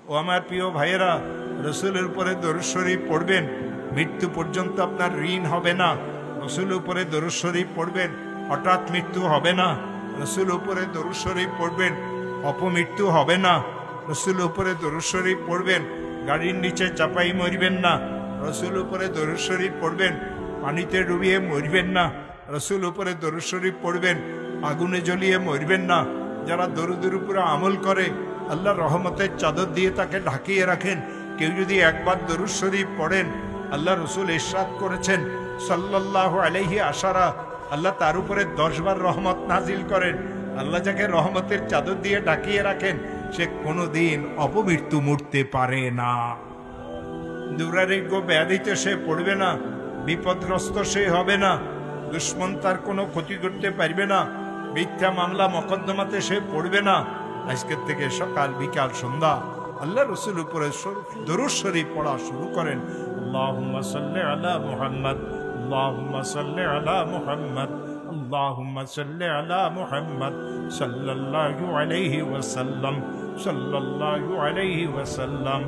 ও আমার প্রিয় ভাইয়েরা, রসুলের উপরে দরুদ শরীফ পড়বেন, মৃত্যু পর্যন্ত আপনার ঋণ হবে না। রসুলের উপরে দরুদ শরীফ পড়বেন, হঠাৎ মৃত্যু হবে না। রসুলের উপরে দরুদ শরীফ পড়বেন, অপমৃত্যু হবে না। রসুলের উপরে দরুদ শরীফ পড়বেন, গাড়ির নিচে চাপাই মরবেন না। রসুলের উপরে দরুদ শরীফ পড়বেন, পানিতে ডুবিয়ে মরবেন না। রসুলের উপরে দরুদ শরীফ পড়বেন, আগুনে জ্বলিয়ে মরবেন না। যারা দরুদের উপরে আমল করে, আল্লাহর রহমতের চাদর দিয়ে তাকে ঢাকিয়ে রাখেন। কেউ যদি একবার দরুদ শরীফ পড়েন, আল্লাহ রসুল ইরশাদ করেছেন সাল্লাল্লাহু আলাইহি আশারা, আল্লাহ তার উপরে 10 বার রহমত নাজিল করেন। আল্লাহ যাকে রহমতের চাদর দিয়ে ঢাকিয়ে রাখেন, সে কোনোদিন অপমৃত্যু মরতে পারে না। দুরারোগ্য ব্যাধিতে সে পড়বে না, বিপদগ্রস্ত সে হবে না, দুশ্মন তার কোনো ক্ষতি করতে পারবে না, মিথ্যা মামলা মকদ্দমাতে সে পড়বে না। আজকের থেকে সকাল বিকাল সন্ধ্যা আল্লাহ রসুল উপরে দরুদ শরীফ পড়া শুরু করেন। আল্লাহুম্মা সাল্লি আলা মুহাম্মদ, আল্লাহুম্মা সাল্লি আলা মুহাম্মদ, আল্লাহুম্মা সাল্লি আলা মুহাম্মদ সাল্লাল্লাহু আলাইহি ওয়াসাল্লাম, সাল্লাল্লাহু আলাইহি ওয়াসাল্লাম।